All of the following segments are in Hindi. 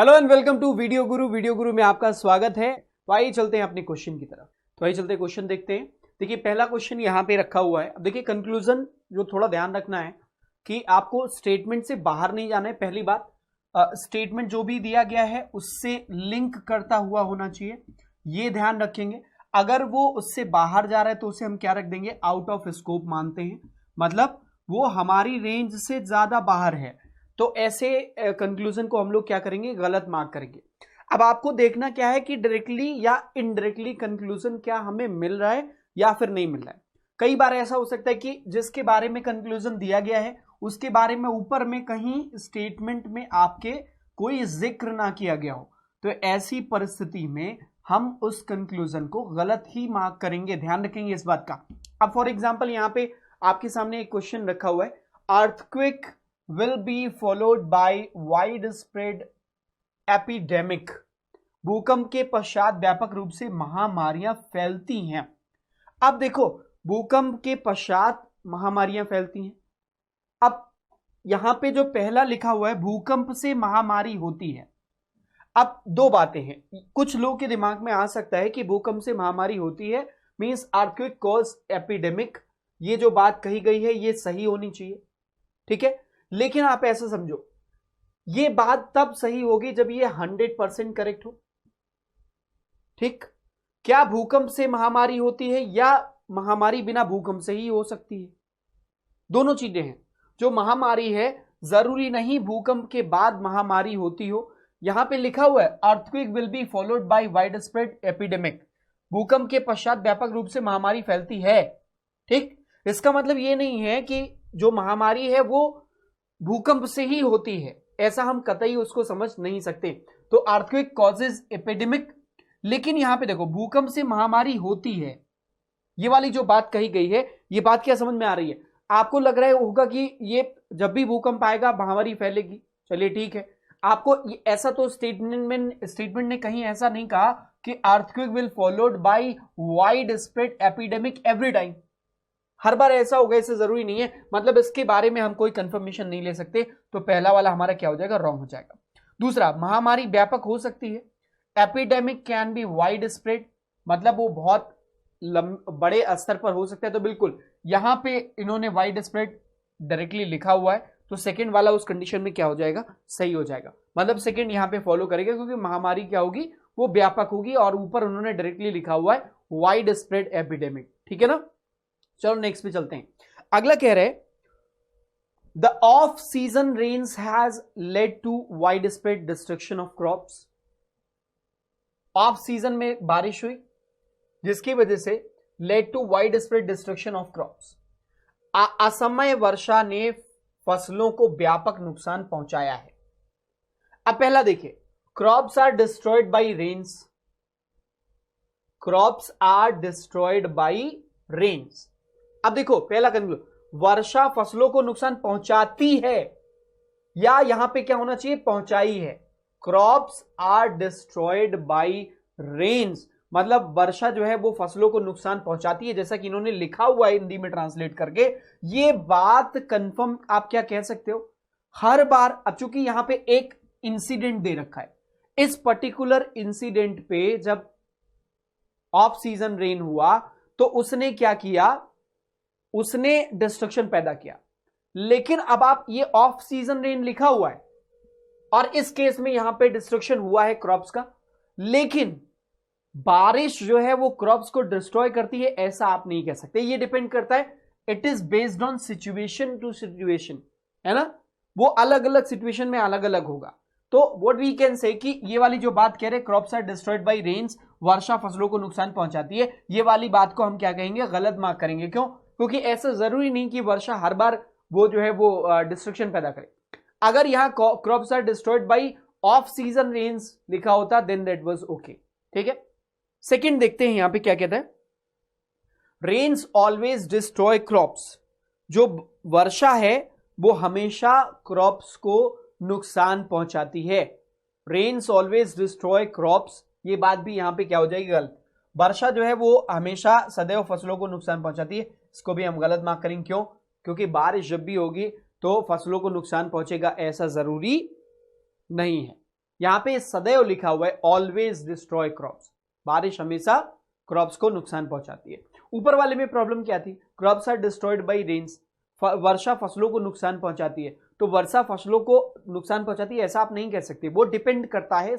Hello and welcome to video Guru. Video Guru में आपका स्वागत है। तो आइए चलते हैं अपने क्वेश्चन की तरफ। तो आइए चलते हैं क्वेश्चन देखते हैं। देखिए पहला क्वेश्चन यहाँ पे रखा हुआ है। अब देखिए कंक्लूजन जो थोड़ा ध्यान रखना है कि आपको स्टेटमेंट से बाहर नहीं जाना है। पहली बात, स्टेटमेंट जो भी दिया गया है उससे लिंक करता हुआ होना चाहिए, ये ध्यान रखेंगे। अगर वो उससे बाहर जा रहा है तो उसे हम क्या रख देंगे, आउट ऑफ स्कोप मानते हैं, मतलब वो हमारी रेंज से ज्यादा बाहर है। तो ऐसे कंक्लूजन को हम लोग क्या करेंगे, गलत मार्क करेंगे। अब आपको देखना क्या है कि डायरेक्टली या इनडायरेक्टली कंक्लूजन क्या हमें मिल रहा है या फिर नहीं मिल रहा है। कई बार ऐसा हो सकता है कि जिसके बारे में कंक्लूजन दिया गया है उसके बारे में ऊपर में कहीं स्टेटमेंट में आपके कोई जिक्र ना किया गया हो, तो ऐसी परिस्थिति में हम उस कंक्लूजन को गलत ही मार्क करेंगे। ध्यान रखेंगे इस बात का। अब फॉर एग्जाम्पल यहाँ पे आपके सामने एक क्वेश्चन रखा हुआ है, earthquake will be followed by widespread epidemic। भूकंप के पश्चात व्यापक रूप से महामारियां फैलती हैं। अब देखो, भूकंप के पश्चात महामारियां फैलती हैं। अब यहां पे जो पहला लिखा हुआ है, भूकंप से महामारी होती है। अब दो बातें हैं, कुछ लोगों के दिमाग में आ सकता है कि भूकंप से महामारी होती है मींस अर्थक्वेक कॉज एपिडेमिक। ये जो बात कही गई है ये सही होनी चाहिए, ठीक है। लेकिन आप ऐसा समझो, ये बात तब सही होगी जब ये 100% करेक्ट हो, ठीक। क्या भूकंप से महामारी होती है या महामारी बिना भूकंप से ही हो सकती है? दोनों चीजें हैं। जो महामारी है जरूरी नहीं भूकंप के बाद महामारी होती हो। यहां पे लिखा हुआ है earthquake will be followed by widespread epidemic. भूकंप के पश्चात व्यापक रूप से महामारी फैलती है, ठीक। इसका मतलब ये नहीं है कि जो महामारी है वो भूकंप से ही होती है, ऐसा हम कतई उसको समझ नहीं सकते। तो अर्थक्वेक कॉजेज एपिडेमिक, लेकिन यहां पे देखो भूकंप से महामारी होती है, ये वाली जो बात कही गई है ये बात क्या समझ में आ रही है? आपको लग रहा होगा कि ये जब भी भूकंप आएगा महामारी फैलेगी, चलिए ठीक है। आपको ऐसा तो स्टेटमेंट ने कहीं ऐसा नहीं कहा कि earthquake will followed by widespread epidemic every time. हर बार ऐसा होगा ऐसे जरूरी नहीं है, मतलब इसके बारे में हम कोई कंफर्मेशन नहीं ले सकते। तो पहला वाला हमारा क्या हो जाएगा, रॉन्ग हो जाएगा। दूसरा, महामारी व्यापक हो सकती है, epidemic can be wide spread, मतलब वो बहुत बड़े स्तर पर हो सकता है। तो बिल्कुल यहां पे इन्होंने वाइड स्प्रेड डायरेक्टली लिखा हुआ है, तो सेकंड वाला उस कंडीशन में क्या हो जाएगा, सही हो जाएगा। मतलब सेकंड यहां पे फॉलो करेगा क्योंकि महामारी क्या होगी, वो व्यापक होगी, और ऊपर उन्होंने डायरेक्टली लिखा हुआ है वाइड स्प्रेड एपिडेमिक, ठीक है ना। चलो नेक्स्ट पे चलते हैं। अगला कह रहे the off season rains has led to wide spread destruction of crops. Off season में बारिश हुई जिसकी वजह से led to wide spread destruction of crops. असमय वर्षा ने फसलों को व्यापक नुकसान पहुंचाया है। अब पहला देखिए, crops are destroyed by rains, crops are destroyed by rains. अब देखो पहला कंक्लूजन, वर्षा फसलों को नुकसान पहुंचाती है, या यहां पे क्या होना चाहिए, पहुंचाई है। Crops are destroyed by rains, मतलब वर्षा जो है वो फसलों को नुकसान पहुंचाती है, जैसा कि इन्होंने लिखा हुआ है हिंदी में ट्रांसलेट करके। ये बात कंफर्म आप क्या कह सकते हो हर बार। अब चूंकि यहां पे एक इंसिडेंट दे रखा है, इस पर्टिकुलर इंसिडेंट पे जब ऑफ सीजन रेन हुआ तो उसने क्या किया, उसने डिस्ट्रक्शन पैदा किया। लेकिन अब आप ये ऑफ सीजन रेन लिखा हुआ है और इस केस में यहां पे डिस्ट्रक्शन हुआ है क्रॉप्स का, लेकिन बारिश जो है वो क्रॉप्स को डिस्ट्रॉय करती है, ऐसा आप नहीं कह सकते। ये डिपेंड करता है, it is based on situation to situation, है ना। वो अलग अलग सिचुएशन में अलग अलग होगा। तो व्हाट वी कैन से कि ये वाली जो बात कह रहे crops are destroyed by rains, वर्षा फसलों को नुकसान पहुंचाती है, ये वाली बात को हम क्या कहेंगे, गलत मार्क करेंगे। क्यों? क्योंकि ऐसा जरूरी नहीं कि वर्षा हर बार वो जो है वो डिस्ट्रक्शन पैदा करे। अगर यहां crops are destroyed by off season rains लिखा होता देन दैट वाज ओके, ठीक है। सेकंड देखते हैं यहां पे क्या कहता है, रेन्स ऑलवेज डिस्ट्रॉय क्रॉप्स। जो वर्षा है वो हमेशा क्रॉप्स को नुकसान पहुंचाती है। रेन्स ऑलवेज डिस्ट्रॉय क्रॉप्स, ये बात भी यहां पे क्या हो जाएगी, गलत। वर्षा जो है वो हमेशा सदैव फसलों को नुकसान पहुंचाती है, इसको भी हम गलत मार्क करेंगे। क्यों? क्योंकि बारिश जब भी होगी तो फसलों को नुकसान पहुंचेगा ऐसा जरूरी नहीं है। यहां पे सदैव लिखा हुआ है ऑलवेज डिस्ट्रॉय क्रॉप्स, बारिश हमेशा क्रॉप्स को नुकसान पहुंचाती है। ऊपर वाले में प्रॉब्लम क्या थी, crops are destroyed by rains, वर्षा फसलों को नुकसान पहुंचाती है। तो वर्षा फसलों को नुकसान पहुंचाती है ऐसा आप नहीं कह सकते, वो डिपेंड करता है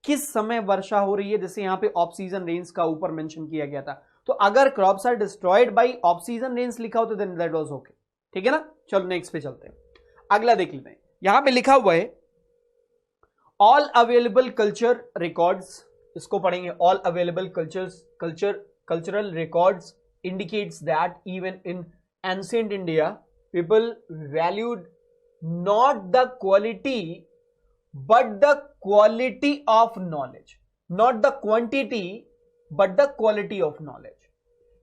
किस समय वर्षा हो रही है, जैसे यहां पे ऑफ सीजन रेन्स का ऊपर मेंशन किया गया था। तो अगर crops are destroyed by off season rains लिखा हो तो देन दैट वाज ओके, ठीक है ना। चलो नेक्स्ट पे चलते हैं, अगला देख लेते हैं। यहां पे लिखा हुआ है ऑल अवेलेबल कल्चर रिकॉर्ड्स, इसको पढ़ेंगे। All available cultural records indicates that even in ancient India people valued not the quality but the quality of knowledge, not the quantity but the quality of knowledge।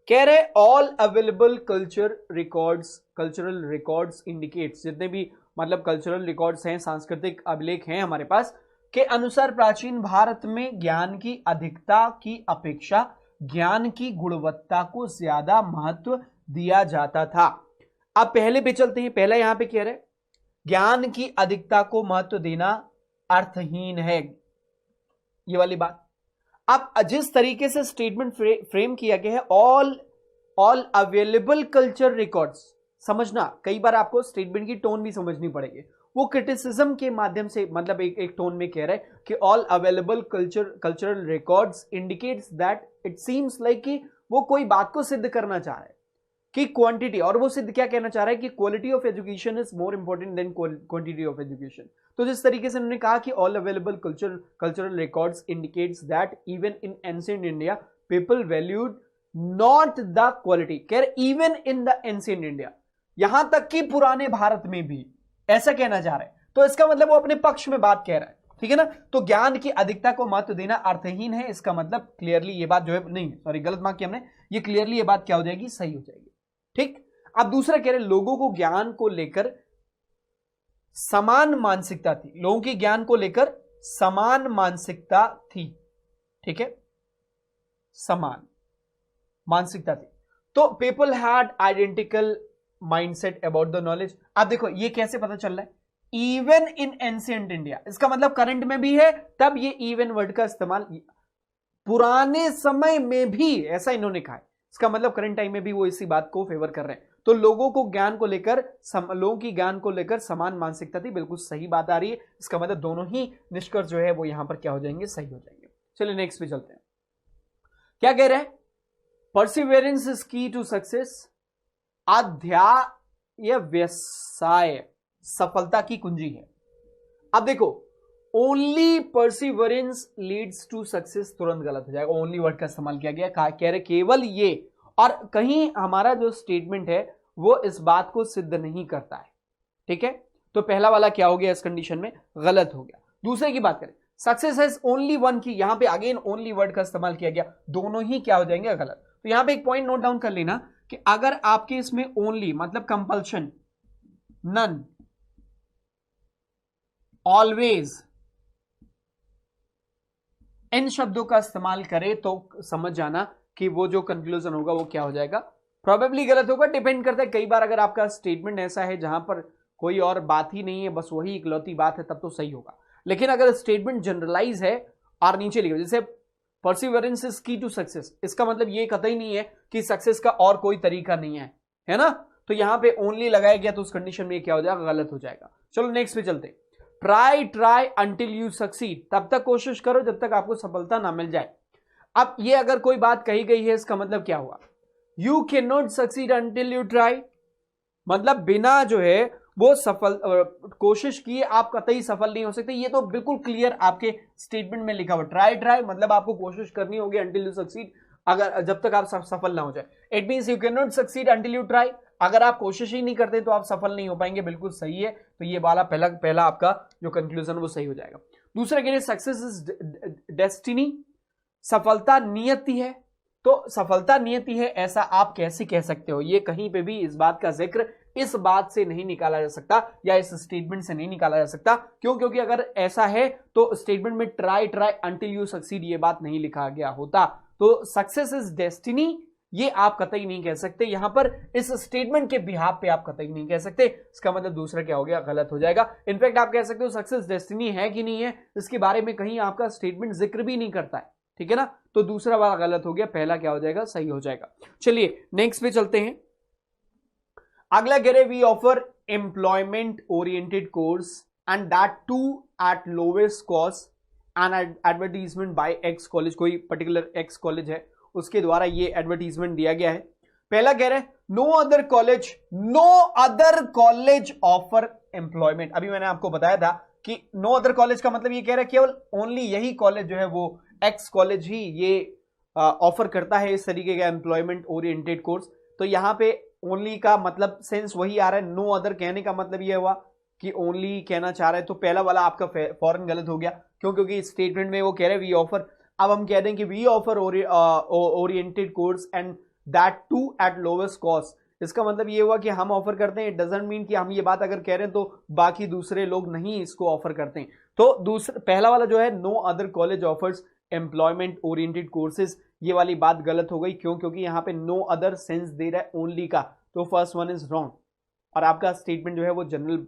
कह रहे all available cultural records indicates, जितने भी मतलब कल्चरल रिकॉर्ड्स हैं, सांस्कृतिक अभिलेख हैं हमारे पास, के अनुसार प्राचीन भारत में ज्ञान की अधिकता की अपेक्षा ज्ञान की गुणवत्ता को ज्यादा महत्व दिया जाता था। अब पहले पे चलते हैं। पहला यहां पे कह रहे ज्ञान की अधिकता को महत्व देना अर्थहीन है, ये वाली बात। अब जिस तरीके से स्टेटमेंट फ्रेम किया गया है ऑल अवेलेबल कल्चर रिकॉर्ड्स, समझना कई बार आपको स्टेटमेंट की टोन भी समझनी पड़ेगी। वो क्रिटिसिज्म के माध्यम से मतलब एक टोन में कह रहे हैं कि all available cultural records indicates that, it seems like कि वो कोई बात को सिद्ध करना चाह रहे हैं कि क्वांटिटी, और वो सिद्ध क्या कहना चाह रहा है कि quality of education is more important than quantity of education. तो जिस तरीके से उन्होंने कहा कि all available cultural records indicates that even in ancient India people valued not the quality, कह रहे even in the ancient India, यहां तक कि पुराने भारत में भी ऐसा कहना चाह रहे हैं। तो इसका मतलब वो अपने पक्ष में बात कह रहा है, ठीक है ना। तो ज्ञान की अधिकता को महत्व देना अर्थहीन है, इसका मतलब क्लियरली ये बात जो है, नहीं सॉरी गलत मार्क किया हमने, ये क्लियरली ये बात क्या हो जाएगी, सही हो जाएगी, ठीक। अब दूसरा कह रहे लोगों को ज्ञान को लेकर समान मानसिकता थी, लोगों की ज्ञान को लेकर समान मानसिकता थी, ठीक है, समान मानसिकता थी। तो people had identical mindset about the knowledge. अब देखो ये कैसे पता चल रहा है, इवन इन एंशिएंट इंडिया, इसका मतलब करंट में भी है, तब ये इवन वर्ड का इस्तेमाल, पुराने समय में भी ऐसा इन्होंने कहा है, इसका मतलब करंट टाइम में भी वो इसी बात को फेवर कर रहे हैं। तो लोगों को ज्ञान को लेकर लोगों की ज्ञान को लेकर समान मानसिकता थी, बिल्कुल सही बात आ रही है। इसका मतलब दोनों ही निष्कर्ष जो है वो यहां पर क्या हो जाएंगे, सही हो जाएंगे। चलिए नेक्स्ट पे चलते हैं। क्या कह रहे हैं, perseverance is key to success, अध्याय व्यवसाय सफलता की कुंजी है। अब देखो only perseverance leads to success तुरंत गलत हो जाएगा, ओनली वर्ड का इस्तेमाल किया गया, कह रहे केवल ये, और कहीं हमारा जो स्टेटमेंट है वो इस बात को सिद्ध नहीं करता है, ठीक है। तो पहला वाला क्या हो गया, इस कंडीशन में गलत हो गया। दूसरे की बात करें, सक्सेस हैज ओनली वन की, यहां पे अगेन ओनली वर्ड का इस्तेमाल किया गया, दोनों ही क्या हो जाएंगे, गलत। तो यहां पे एक पॉइंट नोट डाउन कर लेना कि अगर आपके इसमें ओनली मतलब कंपल्शन, नन, ऑलवेज, इन शब्दों का इस्तेमाल करें तो समझ जाना कि वो जो कंक्लूजन होगा वो क्या हो जाएगा, प्रोबेबली गलत होगा। डिपेंड करता है, कई बार अगर आपका स्टेटमेंट ऐसा है जहां पर कोई और बात ही नहीं है, बस वही इकलौती बात है, तब तो सही होगा। लेकिन अगर स्टेटमेंट जनरलाइज है और नीचे लिखो जैसे perseverance is key to success, इसका मतलब ये कतई नहीं है कि सक्सेस का और कोई तरीका नहीं है ना। तो यहां पे ओनली लगाया गया तो उस कंडीशन में क्या हो जाएगा, गलत हो जाएगा। चलो नेक्स्ट पे चलते। ट्राई अंटिल यू सक्सीड, तब तक कोशिश करो जब तक आपको सफलता ना मिल जाए। अब ये अगर कोई बात कही गई है, इसका मतलब क्या हुआ, you can not succeed until you try, मतलब बिना जो है वो सफल कोशिश किए आप कतई सफल नहीं हो सकते। ये तो बिल्कुल क्लियर आपके स्टेटमेंट में लिखा हुआ, ट्राई मतलब आपको कोशिश करनी होगी अंटिल यू सक्सीड, अगर जब तक आप सफल ना हो जाए। It means you can not succeed until you try, अगर आप कोशिश ही नहीं करते तो आप सफल नहीं हो पाएंगे, बिल्कुल सही है। तो ये वाला पहला आपका जो कंक्लूजन वो सही हो जाएगा। दूसरा कह रहे सक्सेस इज डेस्टिनी, सफलता नियति है। तो सफलता नियति है ऐसा आप कैसे कह सकते हो, ये कहीं पे भी इस बात का जिक्र इस बात से नहीं निकाला जा सकता या इस स्टेटमेंट से नहीं निकाला जा सकता। क्यों, क्योंकि अगर ऐसा है तो स्टेटमेंट में ट्राई अंटिल यू सक्सीड ये बात नहीं लिखा गया होता। तो सक्सेस इज डेस्टिनी ये आप कतई नहीं कह सकते। यहां पर इस स्टेटमेंट के बिहाफ पे आप कतई नहीं कह सकते। इसका मतलब दूसरा क्या हो गया, गलत हो जाएगा। इनफैक्ट आप कह सकते हो सक्सेस डेस्टिनी है कि नहीं है, इसके बारे में कहीं आपका स्टेटमेंट जिक्र भी नहीं करता है, ठीक है ना। तो दूसरा वाला गलत हो गया, पहला क्या हो जाएगा, सही हो जाएगा। चलिए नेक्स्ट पे चलते हैं। अगला कह रहे we offer employment oriented course and that too at lowest cost an advertisement by x college. कोई पर्टिकुलर एक्स कॉलेज है, उसके द्वारा ये एडवर्टीजमेंट दिया गया है। पहला कह रहे हैं no other college offer employment. अभी मैंने आपको बताया था कि नो अदर कॉलेज का मतलब ये कह रहा है केवल ओनली यही कॉलेज जो है वो एक्स कॉलेज ही ये ऑफर करता है इस तरीके का एम्प्लॉयमेंट ओरिएंटेड कोर्स। तो यहां पे ओनली का मतलब सेंस वही आ रहा है, नो अदर कहने का मतलब ये हुआ कि ओनली कहना चाह रहा है। तो पहला वाला आपका फौरन गलत हो गया, क्यों, क्योंकि स्टेटमेंट में वो कह रहे हैं वी ऑफर। अब हम कह दें कि we offer oriented course and that too at lowest cost. इसका मतलब ये हुआ कि हम ऑफर करते हैं, इट डजंट मीन कि हम ये बात अगर कह रहे हैं तो बाकी दूसरे लोग नहीं इसको ऑफर करते हैं। तो दूसरा पहला वाला जो है no other college offers employment oriented courses, ये वाली बात गलत हो गई। क्यों, क्योंकि यहां पे नो अदर सेंस दे रहा है ओनली का, तो फर्स्ट वन इज रॉन्ग। और आपका स्टेटमेंट जो है वो जनरल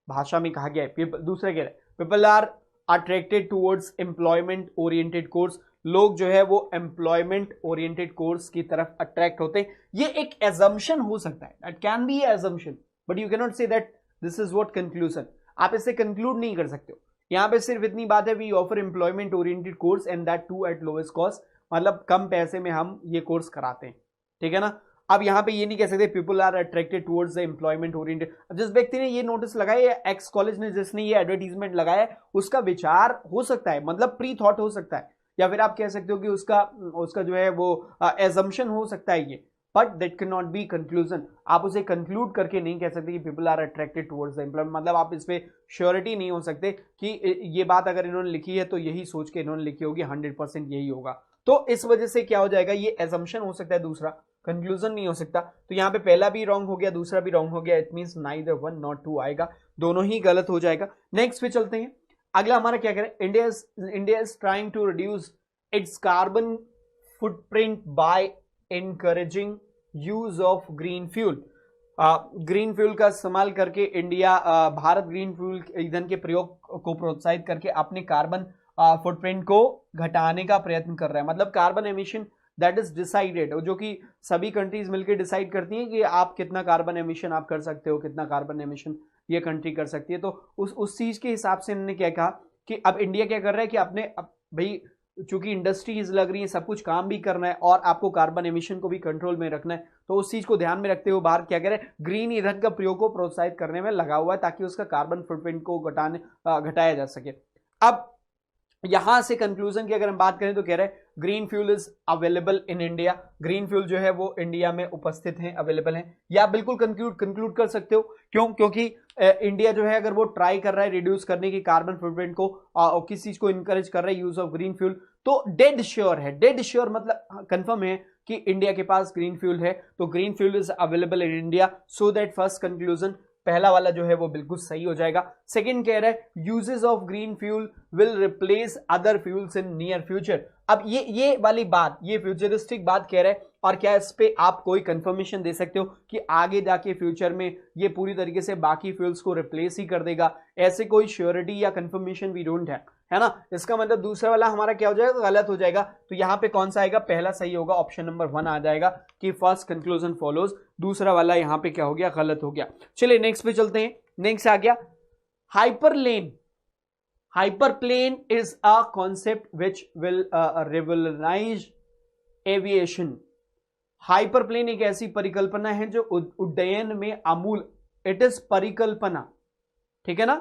भाषा में कहा गया है। दूसरा कह रहे हैं people are attracted towards employment oriented course. लोग जो है वो एम्प्लॉयमेंट ओरिएंटेड कोर्स की तरफ अट्रैक्ट होते हैं। ये एक एजम्पशन हो सकता है, that can be assumption, but you can not say that this is what conclusion. आप इससे कंक्लूड नहीं कर सकते हो। यहां पे सिर्फ इतनी बात है we offer employment oriented course and that too at lowest cost, मतलब कम पैसे में हम ये कोर्स कराते हैं, ठीक है ना। अब यहां पे ये नहीं कह सकते people are attracted towards the employment oriented. जिस व्यक्ति ने ये नोटिस लगाया, एक्स कॉलेज ने जिसने ये एडवर्टीजमेंट लगाया, उसका विचार हो सकता है, मतलब प्री थॉट हो सकता है, या फिर आप कह सकते हो कि उसका जो है वो एजम्पशन हो सकता है ये, but that cannot be conclusion. आप उसे कंक्लूड करके नहीं कह सकते कि people are attracted towards the employment, मतलब आप इस पे श्योरिटी नहीं हो सकते कि ये बात अगर इन्होंने लिखी है तो यही सोच के इन्होंने लिखी होगी, 100% यही होगा। तो इस वजह से क्या हो जाएगा, ये एजम्पशन हो सकता है, दूसरा कंक्लूजन नहीं हो सकता। तो यहाँ पे पहला भी रॉन्ग हो गया, दूसरा भी रॉन्ग हो गया। It means neither one not two आएगा, दोनों ही गलत हो जाएगा। नेक्स्ट पे चलते हैं। अगला हमारा क्या करें, India is trying to reduce its carbon footprint by encouraging use of green fuel. Green fuel का इस्तेमाल करके इंडिया, भारत ग्रीन फ्यूल ईंधन के प्रयोग को प्रोत्साहित करके अपने कार्बन फुटप्रिंट को घटाने का प्रयत्न कर रहा है। मतलब carbon emission that is decided, जो कि सभी कंट्रीज मिलकर डिसाइड करती हैं कि आप कितना कार्बन एमिशन आप कर सकते हो, कितना कार्बन एमिशन ये कंट्री कर सकती है। तो उस चीज के हिसाब से इन्होंने क्या कहा कि अब इंडिया क्या कर रहा है कि अपने भाई चूंकि इंडस्ट्रीज लग रही है, सब कुछ काम भी करना है और आपको कार्बन एमिशन को भी कंट्रोल में रखना है, तो उस चीज को ध्यान में रखते हुए भारत क्या करे, ग्रीन ईंधन का प्रयोग को प्रोत्साहित करने में लगा हुआ है ताकि उसका कार्बन फुटप्रिंट को घटाया जा सके। अब यहां से कंक्लूजन की अगर हम बात करें तो कह रहे हैं green fuel is available in India. Green fuel जो है वो इंडिया में उपस्थित है, अवेलेबल है। या बिल्कुल कंक्लूड कर सकते हो, क्यों, क्योंकि इंडिया जो है अगर वो ट्राई कर रहा है रिड्यूस करने की कार्बन फुटप्रिंट को, किसी चीज को इनकरेज कर रहा है यूज ऑफ ग्रीन फ्यूल, तो डेड श्योर है। डेड श्योर मतलब कंफर्म है कि इंडिया के पास ग्रीन फ्यूल है, तो green fuel is available in India. So that first conclusion पहला वाला जो है वो बिल्कुल सही हो जाएगा। सेकंड कह रहा है uses of green fuel will replace other fuels in near future. अब ये वाली बात, ये फ्यूचरिस्टिक बात कह रहा है, और क्या इस पे आप कोई कंफर्मेशन दे सकते हो कि आगे जाके फ्यूचर में ये पूरी तरीके से बाकी फ्यूल्स को रिप्लेस ही कर देगा? ऐसे कोई श्योरिटी या कंफर्मेशन वी डोंट हैव, है ना। इसका मतलब दूसरा वाला हमारा क्या हो जाएगा, गलत हो जाएगा। तो यहां पे कौन सा आएगा, पहला सही होगा, ऑप्शन नंबर 1 आ जाएगा कि फर्स्ट कंक्लूजन फॉलोज। दूसरा वाला यहां पे क्या हो गया, गलत हो गया। चलिए नेक्स्ट पे चलते हैं। नेक्स्ट आ गया hyperplane. Hyperplane is a concept which will revolutionise aviation. Hyperplane एक ऐसी परिकल्पना है जो उड्डयन में आमूल, इट इज परिकल्पना, ठीक है ना,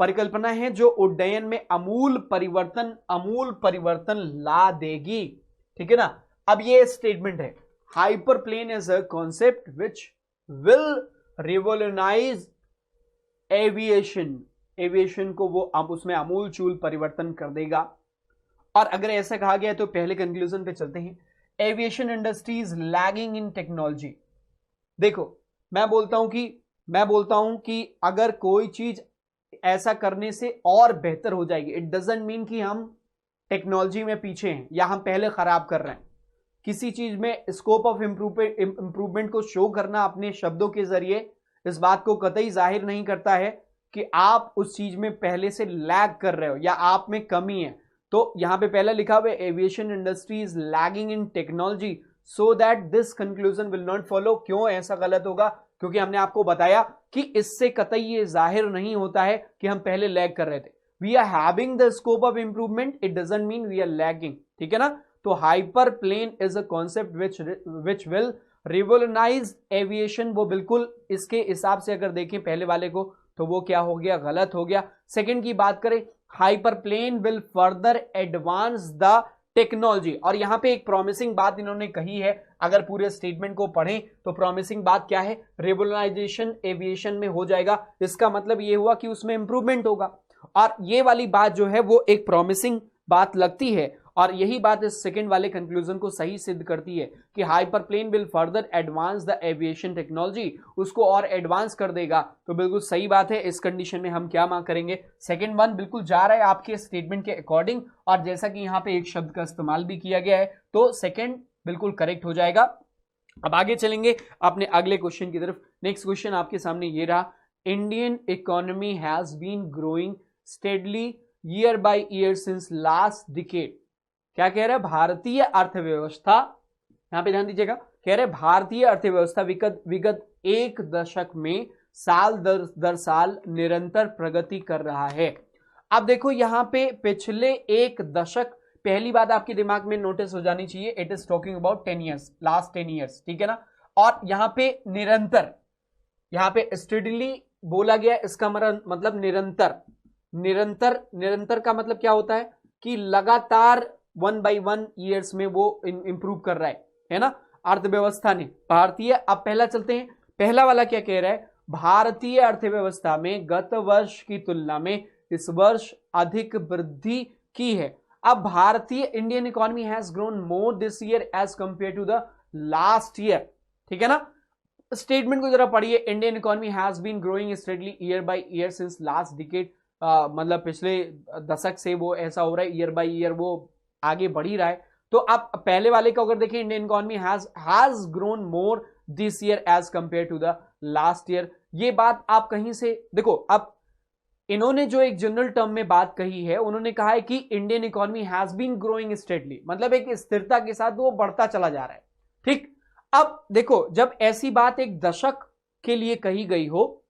परिकल्पना है जो उड्डयन में आमूल परिवर्तन ला देगी, ठीक है ना। अब ये स्टेटमेंट है, hyperplane is a concept which will revolutionise aviation. Aviation को वो उसमें आमूल चूल परिवर्तन कर देगा। और अगर ऐसा कहा गया तो पहले कंक्लूजन पे चलते हैं। Aviation industry is lagging in technology. देखो मैं बोलता हूं कि अगर कोई चीज ऐसा करने से और बेहतर हो जाएगी, इट डजंट मीन कि हम टेक्नोलॉजी में पीछे हैं या हम पहले खराब कर रहे हैं। किसी चीज में स्कोप ऑफ इंप्रूवमेंट को शो करना अपने शब्दों के जरिए इस बात को कतई जाहिर नहीं करता है कि आप उस चीज में पहले से लैग कर रहे हो या आप में कमी है। तो यहां पे पहले लिखा हुआ है aviation industry is lagging in technology so that this conclusion will not follow. क्यों ऐसा गलत होगा? क्योंकि हमने आपको बताया कि इससे कतई ये जाहिर नहीं होता है कि हम पहले लैग कर रहे थे। We are having the scope of improvement, it doesn't mean we are lagging. ठीक है ना? तो hyperplane is a concept which will revolutionise aviation. वो बिल्कुल इसके हिसाब से अगर देखें पहले वाले को तो वो क्या हो गया? गलत हो गया। सेकंड की बात करें, hyperplane will further advance the technology. और यहां पे एक प्रॉमिसिंग बात इन्होंने कही है, अगर पूरे स्टेटमेंट को पढ़ें तो प्रॉमिसिंग बात क्या है? रिवोल्यूशनाइजेशन एविएशन में हो जाएगा। इसका मतलब ये हुआ कि उसमें इंप्रूवमेंट होगा। और ये वाली बात जो है वो एक प्रॉमिसिंग बात लगती है और यही बात इस सेकंड वाले कंक्लूजन को सही सिद्ध करती है कि hyperplane will further advance the aviation technology, उसको और एडवांस कर देगा। तो बिल्कुल सही बात है। इस कंडीशन में हम क्या मार्क करेंगे? सेकंड वन बिल्कुल जा रहा है आपके स्टेटमेंट के अकॉर्डिंग। और जैसा कि यहाँ पे एक शब्द का इस्तेमाल भी किया गया है तो सेकंड बिल्कुल करेक्ट हो जाएगा। अब आगे चलेंगे अपने अगले क्वेश्चन की तरफ। नेक्स्ट क्वेश्चन आपके सामने ये रहा, Indian economy has been growing steadily year by year since last decade. क्या कह रहा है? भारतीय अर्थव्यवस्था, यहां पे ध्यान दीजिएगा, कह रहे भारतीय अर्थव्यवस्था विगत एक दशक में साल दर साल निरंतर प्रगति कर रहा है। अब देखो यहां पे पिछले एक दशक, पहली बात आपके दिमाग में नोटिस हो जानी चाहिए, it is talking about 10 years, last 10 years. ठीक है ना? और यहां पे निरंतर, यहां पे स्टेडली बोला गया, इसका मतलब निरंतर। निरंतर का मतलब क्या होता है कि लगातार 1 by 1 ईयर्स में वो इंप्रूव कर रहा है ना, अर्थव्यवस्था ने भारतीय। अब पहला चलते हैं, पहला वाला क्या कह रहा है? भारतीय अर्थव्यवस्था में गत वर्ष की तुलना में इस वर्ष अधिक वृद्धि की है। अब भारतीय Indian economy has grown more this year as compared to the last year. ठीक है ना? स्टेटमेंट को जरा पढ़िए, Indian economy has been growing steadily year by year since last decade. मतलब पिछले दशक से वो ऐसा हो रहा है, ईयर बाय ईयर वो आगे बढ़ ही रहा है। तो आप पहले वाले को अगर देखें, Indian economy has grown more this year as compared to the last year. ये बात आप कहीं से देखो, अब इन्होंने जो एक जनरल टर्म में बात कही है, उन्होंने कहा है कि Indian economy has been growing steadily, मतलब एक स्थिरता के साथ वो बढ़ता चला जा रहा है। ठीक, अब देखो जब ऐसी बात एक दशक के लिए कही गई हो,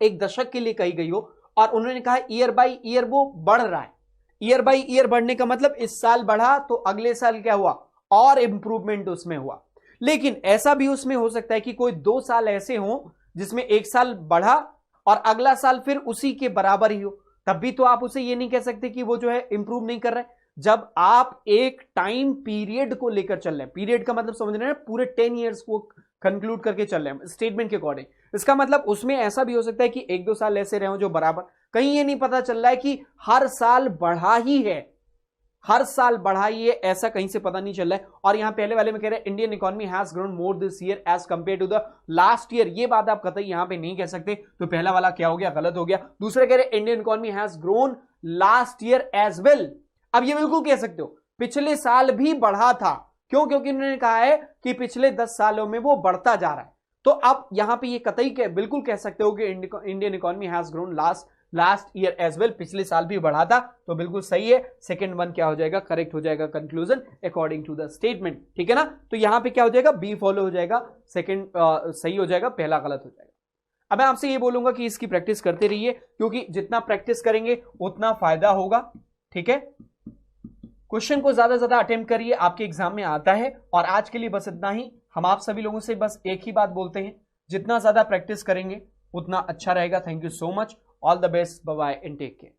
एक दशक के लिए कही गई हो और उन्होंने कहा ईयर बाय ईयर वो बढ़ रहा है, ईयर बाय ईयर बढ़ने का मतलब इस साल बढ़ा तो अगले साल क्या हुआ? और इंप्रूवमेंट उसमें हुआ। लेकिन ऐसा भी उसमें हो सकता है कि कोई 2 साल ऐसे हो जिसमें एक साल बढ़ा और अगला साल फिर उसी के बराबर ही हो, तब भी तो आप उसे ये नहीं कह सकते कि वो जो है इंप्रूव नहीं कर रहा है। जब आप एक टाइम पीरियड को लेकर चल रहे हैं, पीरियड का मतलब समझ रहे हैं, पूरे 10 ईयर्स को कंक्लूड करके चल रहे हैं स्टेटमेंट के अकॉर्डिंग। इसका मतलब उसमें ऐसा भी हो सकता है कि 1-2 साल ऐसे रहे हो जो बराबर, कहीं ये नहीं पता चल रहा है कि हर साल बढ़ा ही है, हर साल बढ़ा ही है, ऐसा कहीं से पता नहीं चल रहा है। और यहां पहले वाले में कह रहे हैं Indian economy has grown more this year as compared to the last year, ये बात आप कतई यहां पे नहीं कह सकते। तो पहला वाला क्या हो गया? गलत हो गया। दूसरे कह रहे Indian economy has grown last year as well. अब ये बिल्कुल कह सकते हो पिछले साल भी बढ़ा था, क्यों? क्योंकि उन्होंने कहा है कि पिछले 10 सालों में वो बढ़ता जा रहा है। तो आप यहां पे ये कतई बिल्कुल कह सकते हो कि Indian economy has grown last year as well, पिछले साल भी बढ़ा था। तो बिल्कुल सही है, सेकंड वन क्या हो जाएगा? करेक्ट हो जाएगा conclusion according to the statement. ठीक है ना? तो यहां पे क्या हो जाएगा? बी फॉलो हो जाएगा, सेकंड सही हो जाएगा, पहला गलत हो जाएगा। अब मैं आपसे ये बोलूंगा कि इसकी प्रैक्टिस करते रहिए, क्योंकि जितना प्रैक्टिस करेंगे उतना फायदा होगा। ठीक है, क्वेश्चन को ज्यादा से ज्यादा अटेम्प्ट करिए, आपके एग्जाम में आता है। और आज के लिए बस इतना ही। हम आप सभी लोगों से बस एक ही बात बोलते हैं, जितना ज्यादा प्रैक्टिस करेंगे उतना अच्छा रहेगा। Thank you so much, all the best, bye bye and take care.